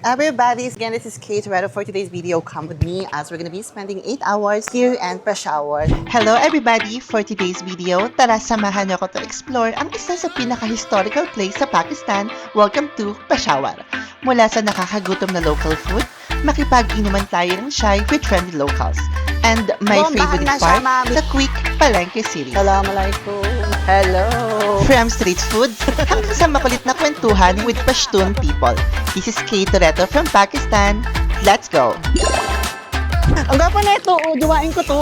Everybody, again, this is Kate Redo for today's video. Come with me as we're gonna be spending 8 hours here in Peshawar. Hello everybody! For today's video, tara samahan niyo ako to explore ang isa sa pinaka-historical place sa Pakistan. Welcome to Peshawar. Mula sa nakakagutom na local food, makipag-inuman tayo ng chai with friendly locals. And my Bombahan favorite na siya, part, mami. the quick Palengke series. Assalamualaikum. Hello. From street food hanggang sa makulit na kwentuhan with Pashtun people. This is Kate Redo from Pakistan. Let's go! Ang gwapo na ito. Duwain ko to.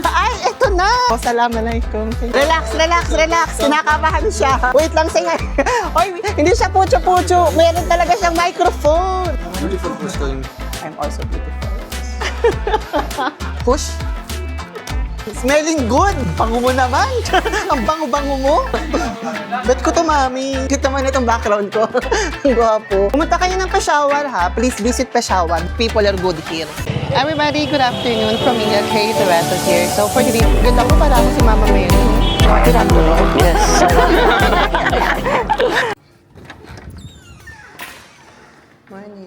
Ay, ito na. Assalamualaikum. Relax, relax, relax. Kinakabahan siya. Wait lang, sige. Oy, hindi siya pucho-pucho. Meron talaga siyang microphone. Beautiful person. I'm also beautiful. Push. Smelling good! Bango mo naman! Ang bango-bango mo! Bet ko to, mami. Cute naman itong background ko. Ang gwapo. Pumunta kayo ng Peshawar, ha? Please visit Peshawar. People are good here. Everybody, good afternoon. From India, Kate Redo here. So for today, good luck ko para ako si Mama Mary. Good afternoon. Yes. Morning.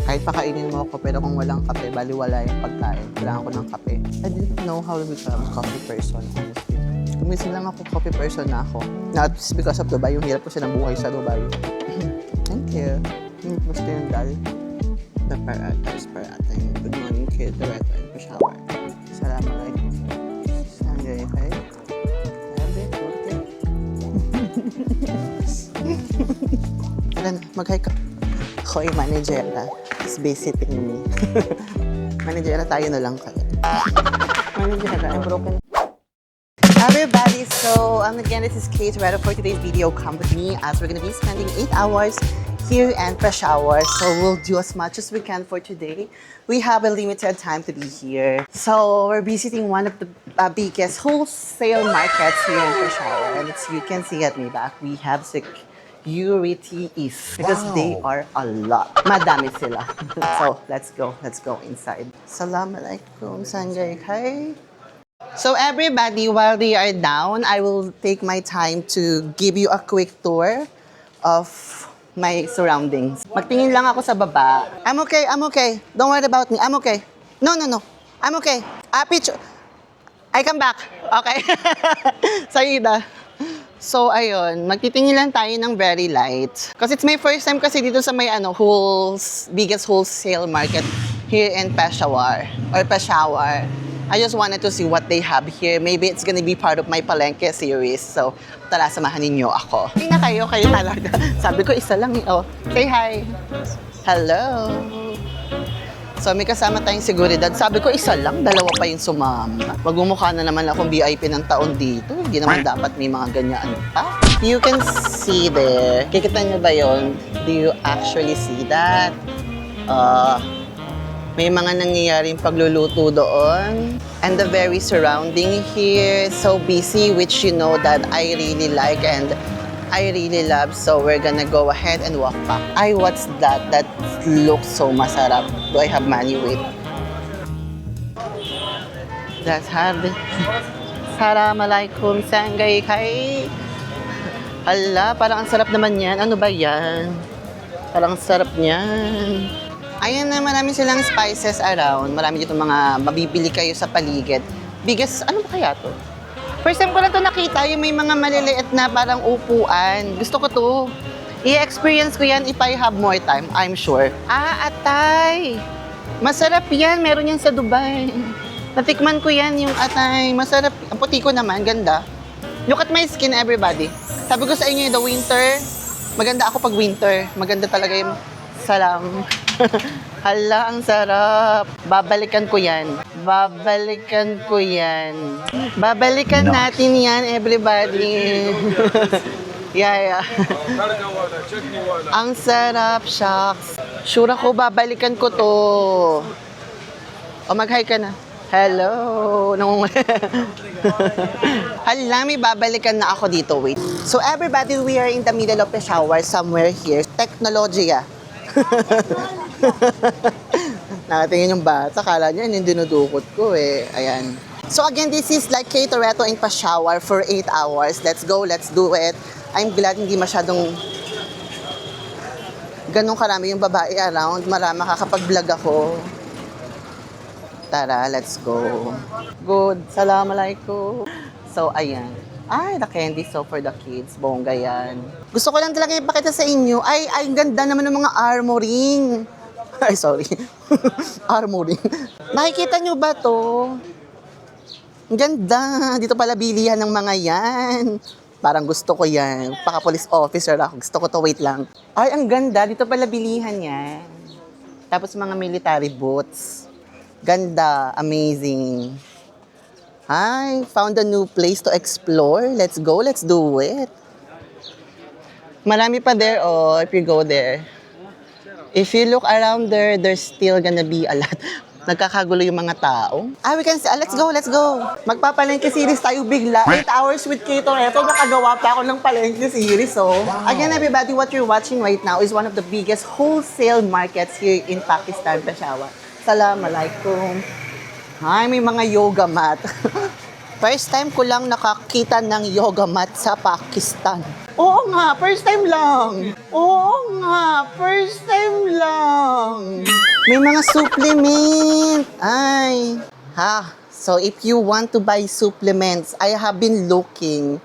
Kahit pakainin mo ako, pero kung walang kape, baliwala yung pagkain. Kailangan ko ng kape. I didn't know how to become a coffee person, honestly. Kumising lang ako, coffee person na ako. Not just because of Dubai, yung hirap ko siya ng buhay sa Dubai. Thank you. Gusto yung dal. The paratas. Good morning, Kate Redo in Peshawar. Assalamualaikum. Sanjay, hey. Sabi, kurte. Mag-hi ka. Ako yung managera. Is visiting me. Managera tayo na lang kayo. Managera, I'm broken. Everybody, so again, this is Kate Redo for today's video. Come with me as we're gonna be spending 8 hours here in Peshawar. So we'll do as much as we can for today. We have a limited time to be here. So we're visiting one of the biggest wholesale markets here in Peshawar. And you can see at me back, we have securities because they are a lot. Madami sila. So let's go inside. Assalamualaikum, Sanjay. Hi. So everybody, while they are down, I will take my time to give you a quick tour of my surroundings. Magtingin lang ako sa baba. I'm okay. Don't worry about me. I'm okay. No. I'm okay. Picture. I come back. Okay. Saida. So, ayun. Magtitingin lang tayo ng very light. Kasi it's my first time kasi dito sa may biggest wholesale market here in Peshawar. I just wanted to see what they have here. Maybe it's gonna be part of my Palengke series. So, tara, samahan ninyo ako. Hindi na kayo talaga. Sabi ko, isa lang. Oh, say hi. Hello. So, may kasama tayong seguridad. Sabi ko, isa lang. Dalawa pa yung sumama. Magmumukha na naman akong VIP ng taon dito. Hindi naman dapat may mga ganyan pa. You can see there. Kikita niyo ba yun? Do you actually see that? May mga nangyayaring pagluluto doon. And the very surrounding here, so busy, which you know that I really like and I really love. So we're gonna go ahead and walk back. Ay, what's that? That looks so masarap. Do I have money? Wait. That's hard. Assalamualaikum, Sanjay. Hi. Hala, parang ang sarap naman yan. Ano ba yan? Parang sarap niyan. Ayan na, marami silang spices around. Marami dito mga mabibili kayo sa paligid. Biggest, ano ba kaya to? First time ko lang to nakita, yung may mga maliliit na parang upuan. Gusto ko to. I-experience ko yan if I have more time, I'm sure. Atay! Masarap yan, meron yan sa Dubai. Natikman ko yan, yung atay. Masarap. Ang puti ko naman, ganda. Look at my skin, everybody. Sabi ko sa inyo, the winter, maganda ako pag winter. Maganda talaga yung salam. Hala, ang sarap. Babalikan ko yan. Babalikan natin yan, everybody. Yeah. Ang sarap, shucks. Sure ako, babalikan ko to. O, mag-hi ka na. Hello! Hala, may babalikan na ako dito. Wait. So everybody, we are in the middle of the shower somewhere here. Technologia. Nakatingin yung bata. Kala niya, yung dinudukot ko eh. Ayan. So again, this is like Kay Toretto in pa-shower for 8 hours. Let's go, let's do it. I'm glad hindi masyadong ganun karami yung babae around. Makakapag-vlog ako. Tara, let's go. Good. Assalamualaikum. So, ayan. Ay, the candy so for the kids. Bongga yan. Gusto ko lang talaga ipakita sa inyo. Ay, ganda naman ng mga armoring. Ay, sorry. Armoring. Nakikita nyo ba to? Ang ganda. Dito pala bilihan ng mga yan. Parang gusto ko yan. Paka-police officer ako. Gusto ko to, wait lang. Ay, ang ganda. Dito pala bilihan yan. Tapos mga military boots. Ganda. Amazing. Hi, found a new place to explore. Let's go. Let's do it. Marami pa there, oh, if you go there. If you look around there, there's still gonna be a lot. Nagkakagulo yung mga tao. We can see. Let's go, let's go. Magpapalengke series tayo bigla. 8 hours with Kay Toretto. Nakagawa pa ako ng palengke series, oh. Again, everybody, what you're watching right now is one of the biggest wholesale markets here in Pakistan, Peshawar. Assalamualaikum. Hi, may mga yoga mat. First time ko lang nakakita ng yoga mat sa Pakistan. Oo nga, first time lang. Oo nga, first time lang. May mga supplement. Ay. So if you want to buy supplements, I have been looking.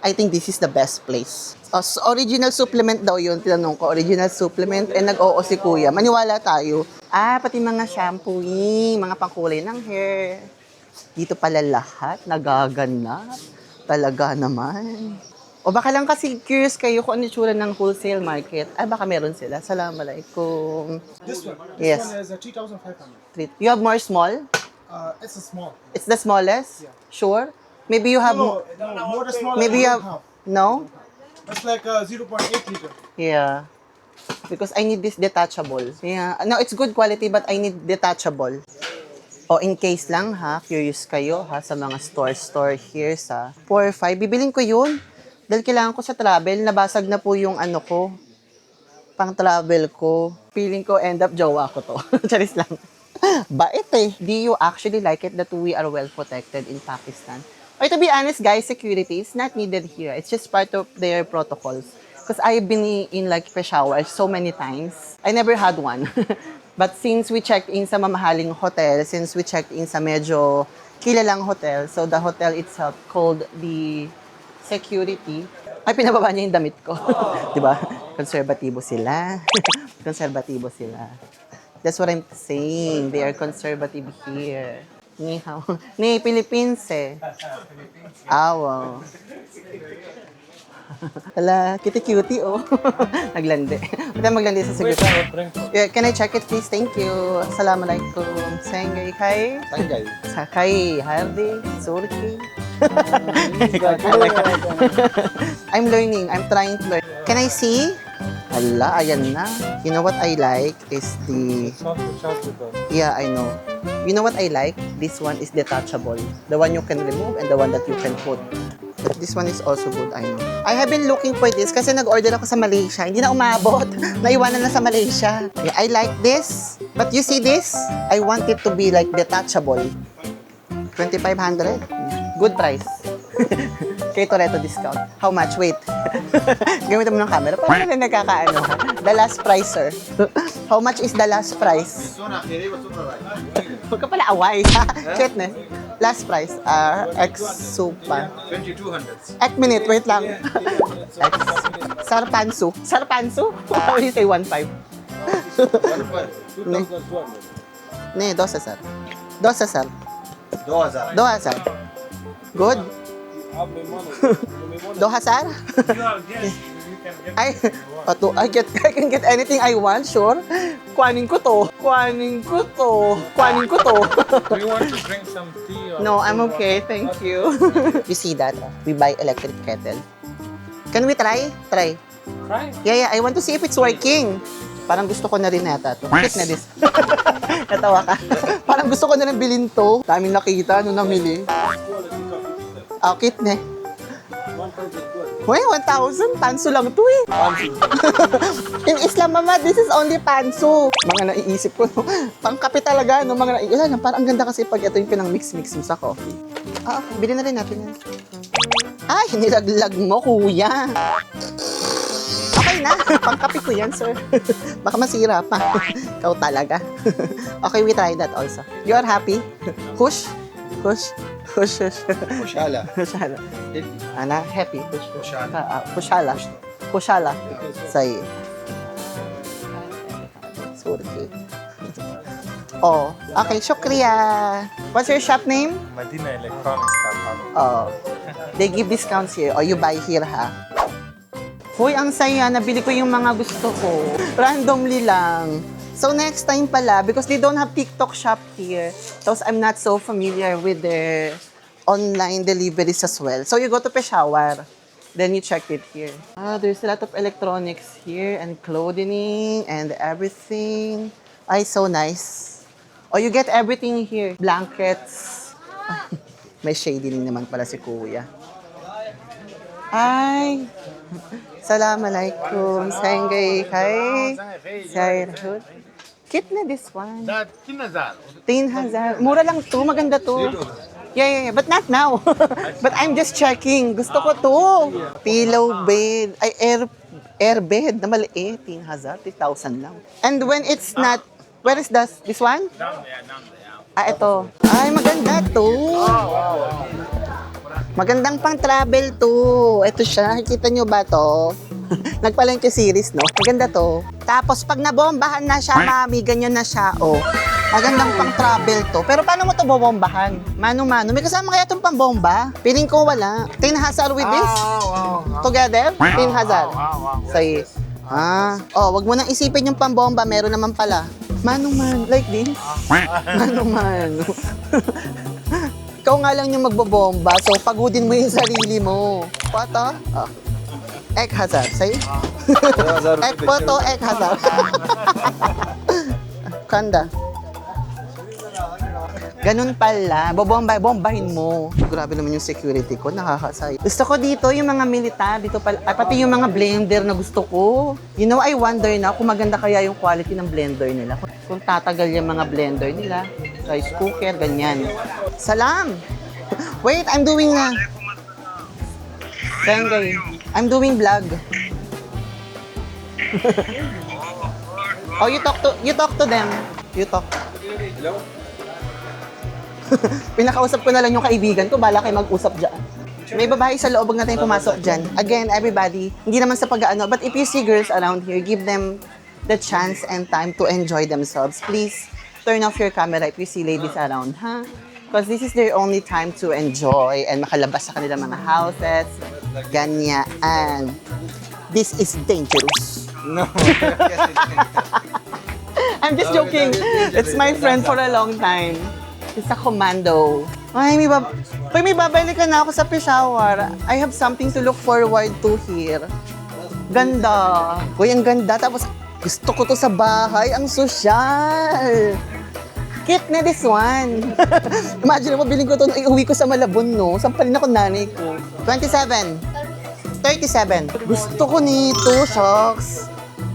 I think this is the best place. Original supplement daw yun. Tinanong ko, original supplement. Nag-oo si kuya. Maniwala tayo. Pati mga shampooing, mga pangkulay ng hair. Dito pala lahat, nagaganap. Talaga naman. O baka lang kasi curious kayo kung ano yung tsura ng wholesale market. Baka meron sila. Assalamualaikum. This one. Yes. This one is 3,500. You have more small? It's a small. It's the smallest? Yeah. Sure? Maybe you have... No, more the smaller. Maybe you have... Half. No? It's like 0.8 liter. Yeah. Because I need this detachable. Yeah. No, it's good quality but I need detachable. O in case lang ha, curious kayo ha, sa mga store here sa 4 or 5. Bibilin ko yun. Dahil kailangan ko sa travel, nabasag na po yung ano ko. Pang travel ko. Feeling ko end up jowa ko to. Charis lang. Bait eh. Do you actually like it that we are well protected in Pakistan? Or to be honest guys, security is not needed here. It's just part of their protocols. Because I've been in like Peshawar so many times. I never had one. But since we checked in sa mamahaling hotel, since we checked in sa medyo kilalang hotel, so the hotel itself called the security, ay pinababa niya yung damit ko. Diba? Konserbatibo sila. Konserbatibo sila. That's what I'm saying. They are conservative here. Ni hao. Ni Philippines eh. Wow. Hala, cutie-cutie oh. Naglandi. Pwede maglandi sa siguro. Yeah, can I check it please? Thank you. Assalamualaikum. Sengay kay? Sangay. Sakay. Hardi. Surki. I'm learning. I'm trying to learn. Can I see? Hala, ayan na. You know what I like is the... Yeah, I know. You know what I like? This one is detachable. The one you can remove and the one that you can put. But this one is also good, I know. I have been looking for this kasi nag-order ako sa Malaysia. Hindi na umabot. Naiwanan na sa Malaysia. Yeah, I like this. But you see this? I want it to be like detachable. 2,500. Good price. Kay Toretto discount. How much? Wait. Gamitin mo ng camera. Parang na nagkakaano. The last price, sir. How much is the last price? Huwag ka pala away. Chat na. Last price. Ex-supa. 2,200. Minute, wait lang. Sarpansu. Sarpansu? How do you say 1.5? 2,200. Ne, 12 sir. 12 sir. 2,000. 2,000. Good. 2,000? I can get anything I want, sure. Kuanin ko to. Kuanin ko to. Kuanin ko to. Do you want to drink some tea? Or No, I'm okay. Thank you. You see that? We buy electric kettle. Can we try? Try. Try. Yeah, I want to see if it's working. Parang gusto ko na rin nata to. Hit na this. Natawa ka. Parang gusto ko na lang bilhin to. Daming nakita, ano namili. Oh, kitne. Uy, 1,000. Panso lang to eh. In Islam, mama, this is only panso. Mga naiisip ko, no? Pangkape talaga, no? Mga naiisip. Parang ang ganda kasi pag ito yung pinang-mix-mix mo sa coffee. Ah, okay. Bilhin na rin natin yan. Ay, nilaglag mo, kuya. Okay na. Pangkape ko yan, sir. Baka masira pa. Ikaw talaga. Okay, we try that also. You are happy? Hush? Hush? Hush, hush. Pushala. Pushala. Ana, happy. Hush, hush. Pushala. Pushala. Pushala. Say. Sorry. Oh, okay. Shukriya. What's your shop name? Medina Electronics Shop. Oh. They give discounts here. Or you buy here, ha? Hoy, ang saya. Nabili ko yung mga gusto ko. Randomly lang. So next time pala, because they don't have TikTok shop here, tapos I'm not so familiar with their online deliveries as well. So you go to Peshawar, then you check it here. Ah, there's a lot of electronics here and clothing and everything. Ay, so nice. Oh, you get everything here. Blankets. May shading naman pala si Kuya. Ay, Assalamualaikum. Sengay kay. Sairhud. Kitna this one. That 10,000. 10,000. Mura lang to. Maganda to. Yeah. But not now. But I'm just checking. Gusto ko to. Pillow bed. Ay, air bed na maliit. 10,000. 10,000 lang. And when it's not, where is this one? Down there. Ah, ito. Ay, maganda to. Magandang pang travel to. Ito siya. Nakikita nyo ba to? Nagpalengke series, no? Maganda to. Tapos, pag nabombahan na siya, mami, ganyan na siya, oh. Magandang pang travel to. Pero paano mo to bobombahan? Mano-mano. May kasama kaya itong pambomba? Piling ko wala. 10 hazard with this? Together? 10 hazard? Say, oh, wag mo nang isipin yung pambomba. Meron naman pala. Mano-man. Like this? Mano-mano. Ikaw nga lang yung magbobomba, so pagudin mo yung sarili mo. What, oh? Egg hazard, say? Egg photo, egg hazard. Kanda. Ganun pala. Bombahin mo. Grabe naman yung security ko. Nakakasay. Gusto ko dito yung mga militar. Dito pala. Ay, pati yung mga blender na gusto ko. You know, I wonder na kung maganda kaya yung quality ng blender nila. Kung tatagal yung mga blender nila. Rice cooker, ganyan. Salam! Wait, I'm doing na. Sengay. I'm doing vlog. Oh, you talk to them. You talk. Hello? Pinakausap ko na lang yung kaibigan ko, bala kayo mag-usap dyan. May babae sa loob, huwag natin pumasok dyan. Again, everybody, hindi naman sa pag-ano, but if you see girls around here, give them the chance and time to enjoy themselves. Please, turn off your camera if you see ladies around, ha? Because this is their only time to enjoy and makalabas sa kanilang mga houses, ganyan. This is dangerous. No. I'm just joking. It's my friend for a long time. It's a commando. Ay, may babalikan na ako sa Peshawar. I have something to look forward to here. Ganda. Uy, ang ganda. Tapos, gusto ko to sa bahay. Ang sosyal. Cute na this one. Imagine mo, bilhin ko to, iuwi ko sa Malabon, no? Sampalin ako nanay ko. 27. 37. Gusto ko nito, shucks.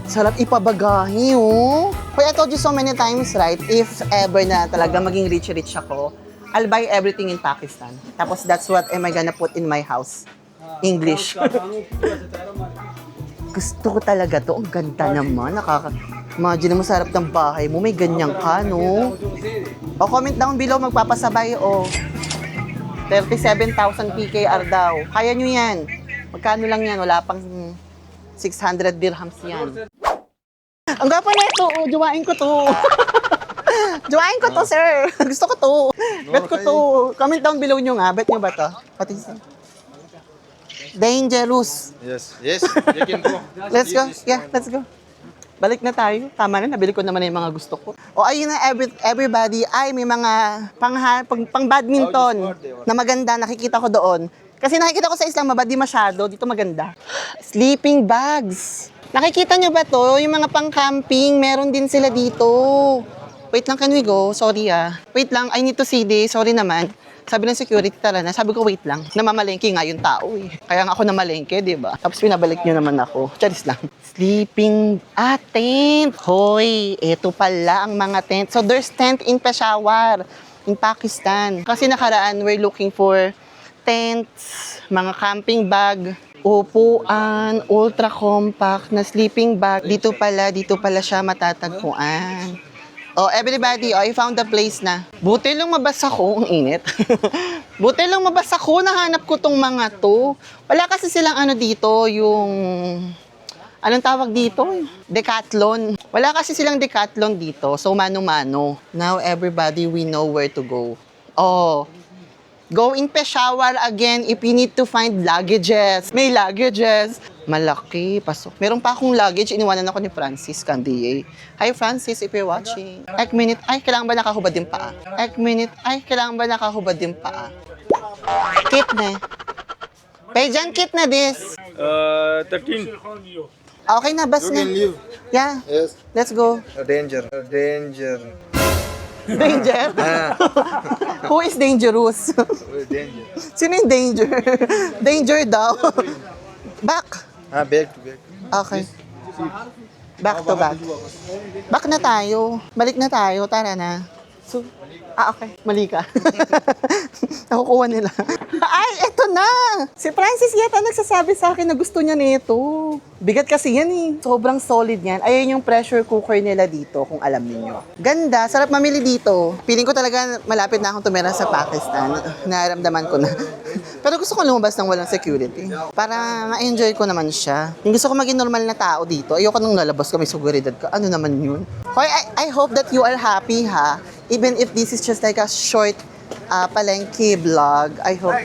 Sarap ipabagahi, oh. But I told you so many times, right? If ever na talaga maging rich ako, I'll buy everything in Pakistan. Tapos that's what am I gonna put in my house. English. Gusto ko talaga to. Ang ganda naman. Imagine mo sa harap ng bahay mo, may ganyan ka, no? O, comment down below, magpapasabay, o. 37,000 PKR daw. Kaya nyo yan. Magkano lang yan? Wala pang 600 dirhams yan. Ang gapa na ito, oh. Juwain ko to. Juwain ko to, sir. Gusto ko to. Bet ko to. Comment down below nyo nga. Bet nyo ba to? Pati dangerous. Yes. You can go. Let's go. Yeah, let's go. Balik na tayo. Tama na, nabili ko naman na yung mga gusto ko. O ayun na, everybody, ay may mga pang badminton na maganda, nakikita ko doon. Kasi nakikita ko sa Islamabad, di masyado. Dito maganda. Sleeping bags. Nakikita nyo ba to? Yung mga pang-camping, meron din sila dito. Wait lang, can we go? Sorry Wait lang, I need to see this. Sorry naman. Sabi ng security, tara na. Sabi ko, wait lang. Namamalengke nga yung tao eh. Kaya nga ako namalengke, di ba? Tapos pinabalik nyo naman ako. Charis lang. Sleeping tent. Hoy, eto pala ang mga tent. So there's tent in Peshawar, in Pakistan. Kasi nakaraan, we're looking for tents, mga camping bag, upuan, ultra compact na sleeping bag. Dito pala siya matatagpuan. Oh, everybody, I found the place na. Buti lang mabasa ko, ang init. Buti lang mabasa ko, nahanap ko tong mga to. Wala kasi silang ano dito, yung... Anong tawag dito? Decathlon. Wala kasi silang decathlon dito, so mano-mano. Now, everybody, we know where to go. Oh, go in Peshawar again if you need to find luggages. May luggages. Malaki, pasok. Meron pa akong luggage, iniwanan ako ni Francis Candier. Hi Francis, if you're watching. Ek minute, ay, kailangan ba nakahubad yung paa? Ek minute, ay, kailangan ba nakahubad yung paa? Kit na. Pejan, kit na this. 13. Okay na, bas na. Yeah, Yes. let's go. Danger. Danger. Danger? Who is dangerous? Danger. Sino yung danger? Danger daw. Back. Back to back. Okay. Back to back. Back na tayo. Balik na tayo. Tara na. So, okay. Mali ka. Nakukuha nila. Ay, eto na! Si Francis yata nagsasabi sa akin na gusto niya nito. Bigat kasi yan eh. Sobrang solid yan. Ayun yung pressure cooker nila dito, kung alam niyo. Ganda. Sarap mamili dito. Feeling ko talaga malapit na akong tumira sa Pakistan. Naramdaman ko na. Pero gusto ko lumabas ng walang security. Para ma-enjoy ko naman siya. Yung gusto ko maging normal na tao dito. Ayoko nung lalabas ka, may seguridad ka. Ano naman yun? Hoy, I hope that you are happy ha. Even if this is just like a short palengke vlog. I hope...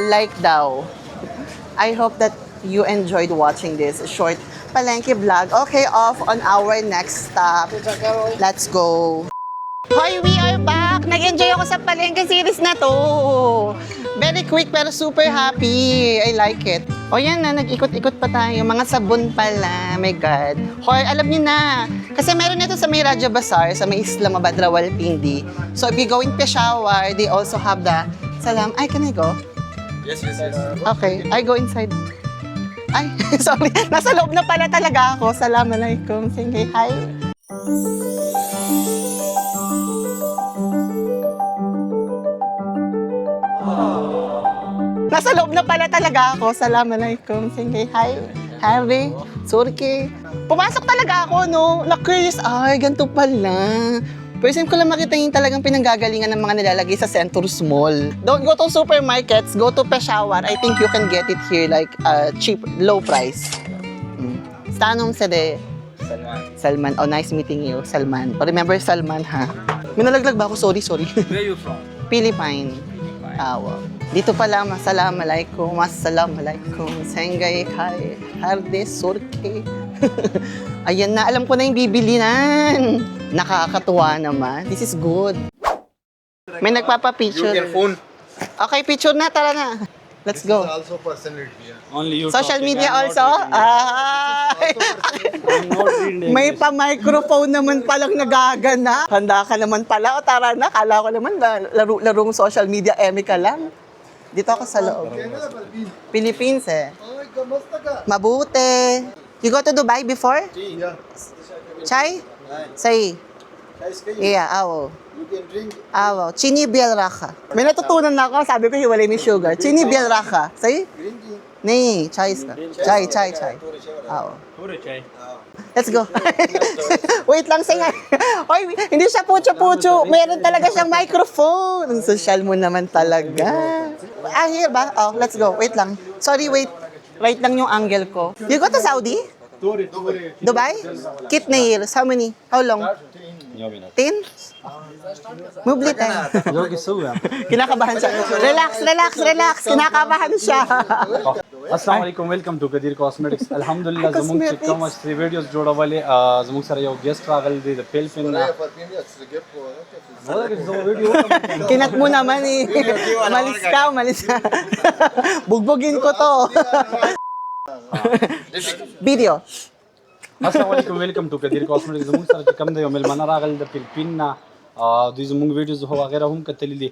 like daw. I hope that you enjoyed watching this short palengke vlog. Okay, off on our next stop. Let's go. Hoy, we are back! Nag-enjoy ako sa palengke series na to. Very quick pero super happy. I like it. O yan na, nag-ikot-ikot pa tayo. Mga sabon pala. My God. Hoy, alam niyo na. Kasi meron nito sa may Raja Bazaar, sa may Islamabad, Rawalpindi. So if you go in Peshawar, they also have the salam. Ay, can I go? Yes. Okay, I go inside. Ay, sorry. Nasa loob na pala talaga ako. Assalamualaikum. Sige, hi. Nasa loob na pala talaga ako. Assalamualaikum. Sige, hi. Harry, Surki. Pumasok talaga ako, no? Na-curious. Ay, ganito pala. First time ko lang makita yung talagang pinanggagalingan ng mga nilalagay sa Centers Mall. Don't go to supermarkets. Go to Peshawar. I think you can get it here like cheap, low price. Stanong Sede. Salman. Oh, nice meeting you, Salman. Oh, remember Salman, ha? May nalaglag ba ako? Sorry. Where are you from? Philippine. Awa. Dito pala, assalamualaikum, sengay kai, harde, surke. Ayan na, alam ko na yung bibilinan. Nakakatuwa naman. This is good. May nagpapa-picture. Your phone. Okay, picture na, tara na. Let's go. Also personality. Only you. Social talking. media I'm also? not Ay! May pa-microphone naman palang nagagana. Handa ka naman pala. O tara na, kala ko naman larong social media emi ka lang. Dito ako sa loob. Philippines eh. Mabuti. You go to Dubai before? Yeah. Chai? Say. Yeah, awo. You can drink. Awo. Chini biel raka. May natutunan na ako. Sabi ko hiwalay ni sugar. Chini biel raka. Say? Green tea. Nee, chai ka. Chai. Awo. Pure chai. Let's go. Wait lang, say nga. Oy, hindi siya pucho-pucho. Meron talaga siyang microphone. Ang social mo naman talaga. Here ba? Oh, let's go. Wait lang. Sorry, wait. Right lang yung angle ko. You go to Saudi? Dubai? Kit nails. How many? How long? 10? Mublit eh. Kinakabahan siya. Relax. Kinakabahan siya. अस्सलाम वालेकुम welcome to गदीर कॉस्मेटिक्स अल्हम्दुलिल्लाह जमुन से कम आज 3 videos जोड़ा वाले जमुन sir यो guest travel the the Philippine Kinat mo naman eh. Umalis ka. Bugbugin ko to. Video. Assalamu alaikum, welcome to Gadir Cosmetics. Zamung sar kam dayo mel manaragal da Filipina. Do zamung videos ho wagera hum katalili.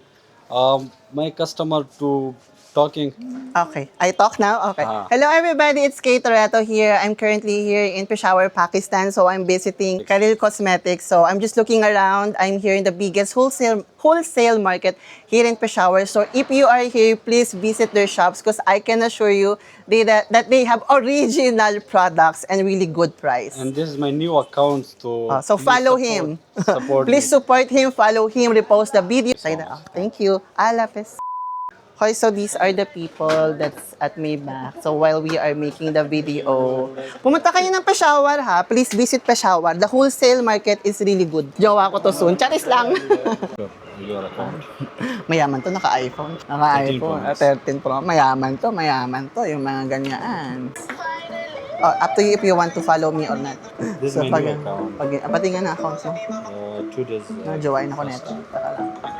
My customer to talking. Okay. I talk now? Okay. Ah. Hello everybody, it's Kay Toretto here. I'm currently here in Peshawar, Pakistan. So I'm visiting Khalil Cosmetics. So I'm just looking around. I'm here in the biggest wholesale market here in Peshawar. So if you are here, please visit their shops because I can assure you that they have original products and really good price. And this is my new account to So please follow support- him. Support Please me. support him, follow him, repost the video. Thank you. Alapes. Okay, so these are the people that's at my back. So while we are making the video, pumunta kayo ng Peshawar ha. Please visit Peshawar. The wholesale market is really good. Jowa ko to soon. Charis lang. Your account. Mayaman to, naka-iPhone. Naka-iPhone. 13 Pro. Mayaman to. Yung mga ganyan. Oh, up to you if you want to follow me or not. This is my new account. Pati nga na account mo. 2 days. Najowain ako neto.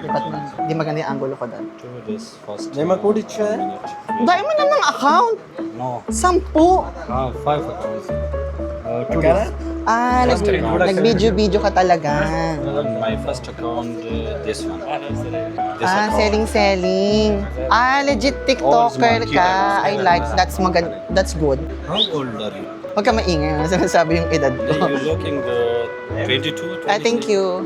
Taka lang. Di maganda yung angulo ko doon. 2 days first. Dahil mo na ng account. No. 10. 5 accounts. 2 days. Nag-video ka talaga. My first account, this one. This account. Selling. Legit TikToker ka. I like, that's good. How old are you? Huwag ka maingay. Sinasabi yung edad ko. You're looking 22, 23? Thank you.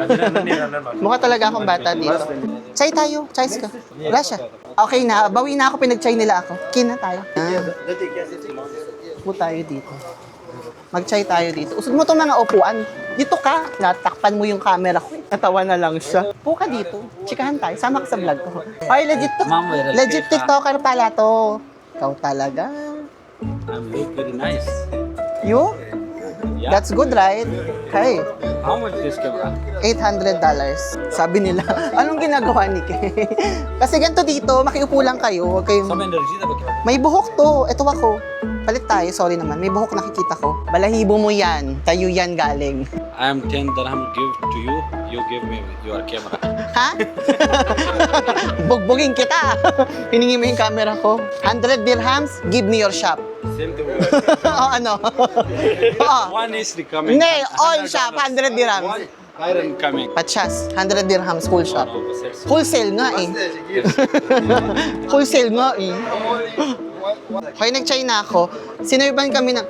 Mukha talaga akong bata dito. Chai tayo. Chais ka. Wala siya. Okay na. Bawi na ako. Pinag-chai nila ako. Kina tayo. Upo tayo dito. Mag-chai tayo dito. Usod mo itong mga upuan. Dito ka. Natakpan mo yung camera ko. Natawa na lang siya. Upo ka dito. Chikahan tayo. Sama ka sa vlog ko. Ay, legit TikToker pala to. Ikaw talaga. I'm look very nice. You? Yeah. That's good, right? Hey. How much this camera? $800. Sabi nila, anong ginagawa ni Kay? Kasi ganito dito, makiupo lang kayo. Huwag kayong... Some energy da bakit? May buhok to. Ito ako. Palit tayo. Sorry naman. May buhok nakikita ko. Balahibo mo yan. Tayo yan galing. I am 10 dirham give to you. You give me your camera. Ha? Bugbugin kita. Hiningi mo yung camera ko. 100 dirhams, give me your shop. Same to O ano? Oo. One is the coming. Hindi, all shop, 100 dirhams. One iron coming. Patsyas, 100 dirhams, full shop. No, six. Wholesale nga eh. Wholesale nga eh. Hoy, nag-China ako. Sinerban kami ng...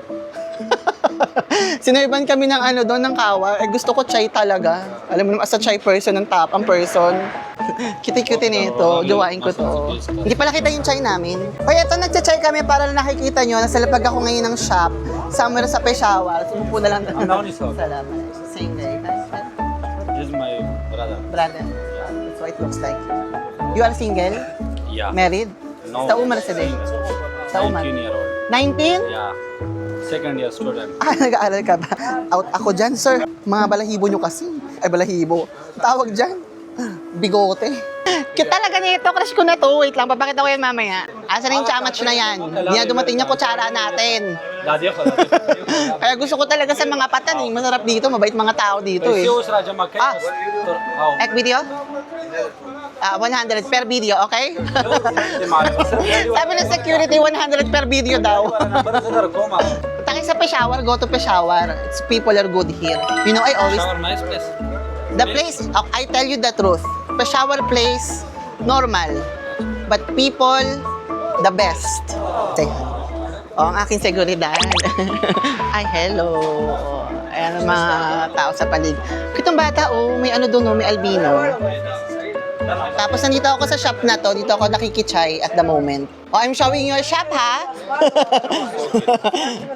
Sinerban kami ng ano doon, ng kawa. Eh, gusto ko chai talaga. Alam mo naman, as a chai person, ang person. Kiti-kiti nito. Jowain ko to. Hindi pala kita yung chai namin. Hoy, eto, nagcha-chai kami para nakikita nyo. Nasa lapag ako ngayon ng shop. Somewhere sa Peshawar. Sumupo na lang. Salamat. Same day. This is my brother. Brother. That's what it looks like. You are single? Yeah. Married? No. Sa Umar sa day? Sa Umar? 19 year old. 19? Yeah. Second year student. Nag-aaral ka ba? Out ako dyan, sir. Mga balahibo nyo kasi. Ay, balahibo. Tawag dyan. Bigote. Cute talaga nito. Crush ko na to. Wait lang, papakita ko yan mamaya. Asa na yung chamach na yan? Hindi na dumating yung kutsara natin. Daddy ako. Kaya gusto ko talaga sa mga patan eh. Masarap dito. Mabait mga tao dito eh. Raja Makkah. Ah. How? Ek video? 100 per video, okay? Sabi ng security, 100 per video daw. Taki sa Peshawar, go to Peshawar. It's people are good here. You know, I always... Shower nice place. The place, I tell you the truth. Peshawar place, normal. But people, the best. Say, ang aking seguridad. Ay, hello. Ayan ang mga tao sa palig. Kitong bata, may ano doon, may albino. Tapos nandito ako sa shop na to. Dito ako nakikichay at the moment. I'm showing your shop, ha?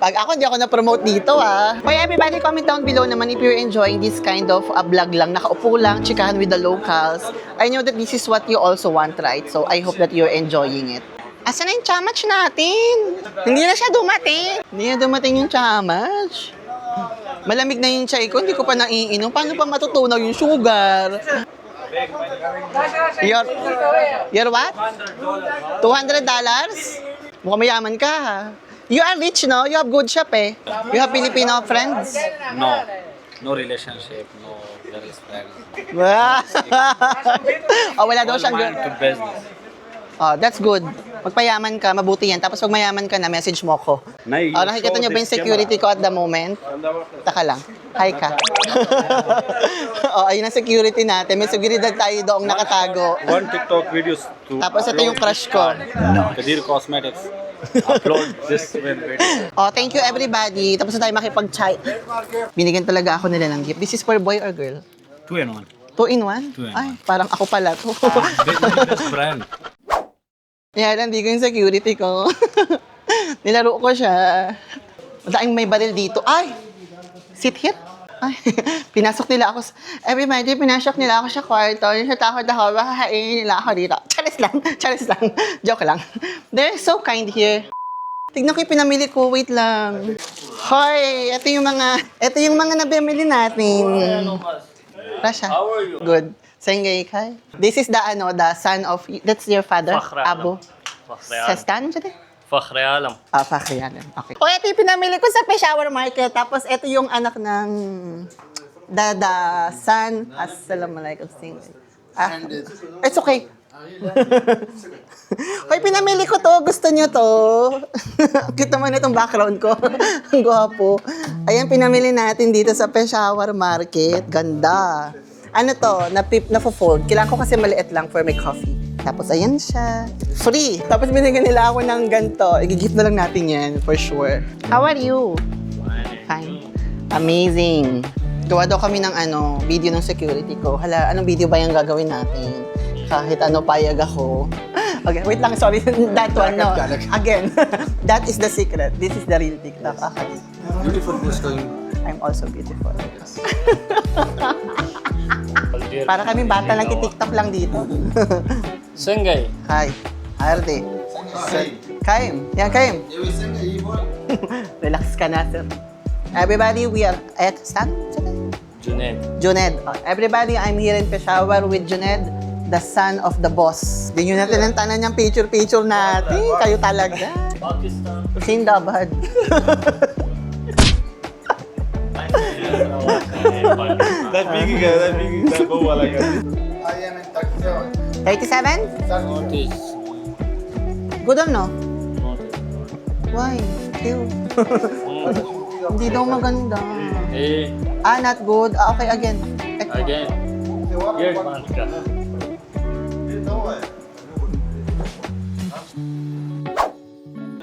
Pag ako, hindi ako na-promote dito, ha? Okay, everybody, comment down below naman if you're enjoying this kind of vlog lang. Nakaupo lang, chikahan with the locals. I know that this is what you also want, right? So, I hope that you're enjoying it. Asan na yung chamach natin? Hindi na siya dumating. Hindi na dumating yung chamach. Malamig na yung chai ko, hindi ko pa naiinom. Paano pa matutunaw yung sugar? Your what? $200? Mukhang mayaman ka, ha? You are rich, no? You have good shop, eh. You have Filipino friends? No. No relationship, no girlfriend. Oh, wala daw All siyang mind to business. Oh, that's good. Magpayaman ka, mabuti yan. Tapos pag mayaman ka na, message mo ko. Oh, nakikita niyo ba yung security ko at the moment? Taka lang. Hi ka. Oh, ayun ang security natin. May seguridad tayo doong nakatago. One TikTok videos to Tapos ito yung crush ko. Kadir Cosmetics. Upload this video. Oh, thank you everybody. Tapos na tayo makipag-chat. Binigyan talaga ako nila ng gift. This is for boy or girl? 2 and 1. 2 in 1? 2 in Ay, parang ako pala to. Best brand. Kaya lang, di ko yung security ko. Nilaro ko siya. Madaing may baril dito. Ay! Sit here. Ay, pinasok nila ako. Everybody, pinasok nila ako sa kwarto. Natakot ako, baka hainin nila ako dito. Charis lang. Joke lang. They're so kind here. Tignan ko yung pinamili ko. Wait lang. Hoy, ito yung mga nabimili natin. Rasha. How are you? Good. Sengay Kai. This is the son of, that's your father? Fakhri Alam. Abu. Fakhri Sa Alam. stan siya Fakhri Alam. Ah, Fakhri Alam. Okay. O, ito yung pinamili ko sa Peshawar Market. Tapos, ito yung anak ng the son. Assalamualaikum. Ah, it's okay. Hoy, pinamili ko to. Gusto niyo to? Cute naman itong background ko. Ang gwapo. Ayan, pinamili natin dito sa Peshawar Market. Ganda. Ano to? Na-fold. Kailangan ko kasi maliit lang for my coffee. Tapos, ayan siya. Free. Tapos, binigyan nila ako ng ganito. I-gift na lang natin yan, for sure. How are you? Fine. Amazing. Gawa daw kami ng video ng security ko. Hala, anong video ba yung gagawin natin? Kahit payag ako. Okay, wait lang, sorry. That one, no. Again, that is the secret. This is the real TikTok. Okay. Beautiful gusto yung I'm also beautiful. Para kami bata lang, TikTok lang dito. Sengay. Hi. Arte. Kaim. Yan, Kaim. Relax ka na, sir. Everybody, we are at Stan? Junaid. Juned. Everybody, I'm here in Peshawar with Juned, the son of the boss. Di nyo natin ang tanan niyang picture-picture natin. Kayo talaga. Pakistan. Sindabad. That big guy, that wala ka. I am in Turkey. 37? Notice. Good on, no? Why? Ew. Hindi daw maganda. Eh, Ah, not good. Ah, okay, again. again. Weird man ka.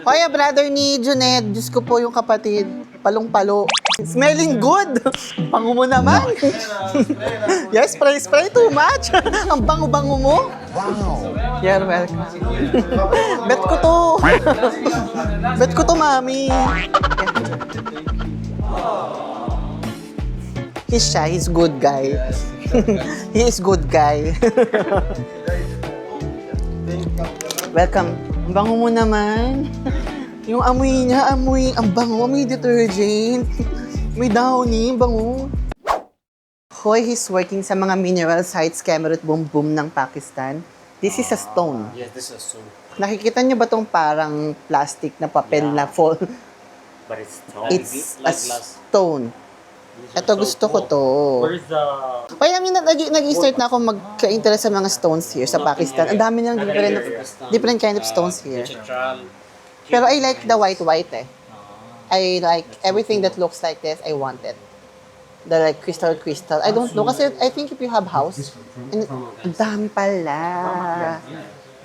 Hoy, brother ni Juned. Diyos ko po yung kapatid. Palong-palo. Smelling good. Bango mo naman. Yes, spray too much. Ang bango-bango mo. Wow. You're welcome. Bet ko to. Bet ko to, mami. He's shy. He's good guy. He is good guy. Welcome. Ang bango mo naman. Yung amoy niya, ang bango, may detergent. May downy, bango. Hoy, he's working sa mga mineral sites, Camerut Boom Boom ng Pakistan. This is a stone. Yes, this is so. Nakikita niyo ba tong parang plastic na papel na fall? But it's strong. It's a stone. Ito gusto ko to. Where's the... Kaya nag-start na ako magka-interest sa mga stones here sa Pakistan. Ang dami ng different kind of stones here. Pero I like the white eh. I like everything that looks like this, I want it. The like crystal. I don't know kasi I think if you have house, and ang dami pala.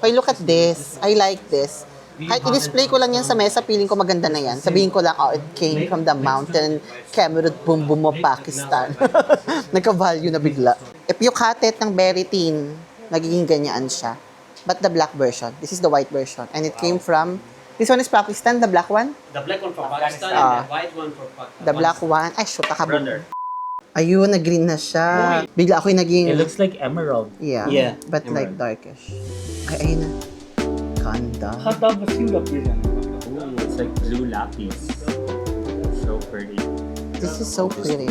Okay, look at this. I like this. Kahit i-display ko lang yan sa mesa, feeling ko maganda na yan. Sabihin ko lang, oh, it came from the mountain, Camerut Boom Boom of Pakistan. Nagka-value na bigla. If you cut it ng very thin, nagiging ganyan siya. But the black version, this is the white version. And it came from, this one is Pakistan, the black one? The black one from Pakistan Ah. and the white one from Pakistan. The black one, ay, shoot, nakabong. Ayun, nag-green na siya. Bigla ako'y naging, It looks like emerald. yeah, Yeah, but like darkish. Ay, ayun na. Ganda. Ooh, it's like blue lapis. So pretty. This is so pretty.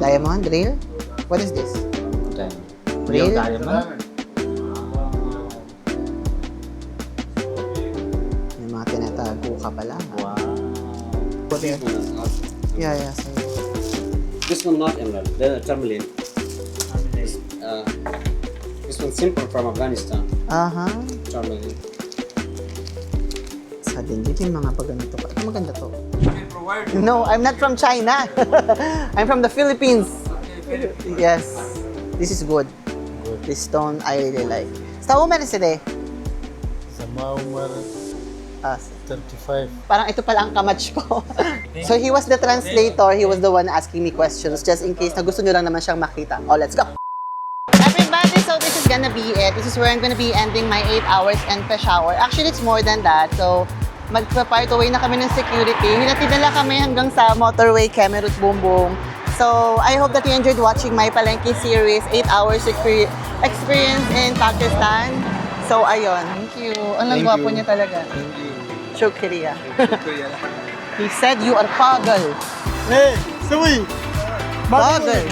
Diamond, real? What is this? Then, Real? real diamond. May mga tinatago ka pala. Ha? Wow. Yeah, sa'yo. This one not emerald, the tourmaline. This one's simple from Afghanistan. Aha. Charming. Suddenly, yung mga paganito ka. Ito maganda to. No, I'm not from China. I'm from the Philippines. Yes. This is good. This stone, I really like. Sa Umar sila Sama Umar, 35. Parang ito pala ang kamatch ko. So he was the translator. He was the one asking me questions just in case na gusto nyo lang naman siyang makita. Oh, let's go! Everybody, so this is gonna be it. This is where I'm gonna be ending my 8 hours in Peshawar. Actually, it's more than that. So, magpa-part away na kami ng security. Hinatid nila kami hanggang sa motorway, Kemerut Boom Boom. So, I hope that you enjoyed watching my Palenque series, 8 hours experience in Pakistan. So, ayun. Thank you. Ang gwapo niya talaga. Thank you. Shukriya. He said you are pagal. Hey, Sui! Pagal.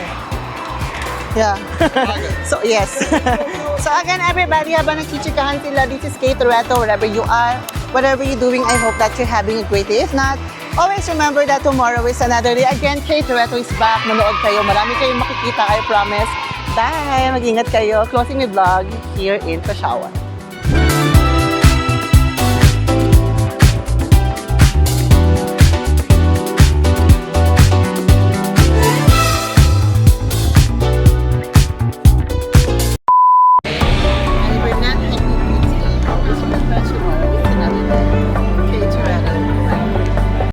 Yeah. So, yes. So, again, everybody, habang nagchichikahan sila, this is Kate Toretto, wherever you are, whatever you're doing, I hope that you're having a great day. If not, always remember that tomorrow is another day. Again, Kate Toretto is back. Manood kayo. Marami kayong makikita, I promise. Bye! Mag-ingat kayo. Closing my vlog here in Peshawar.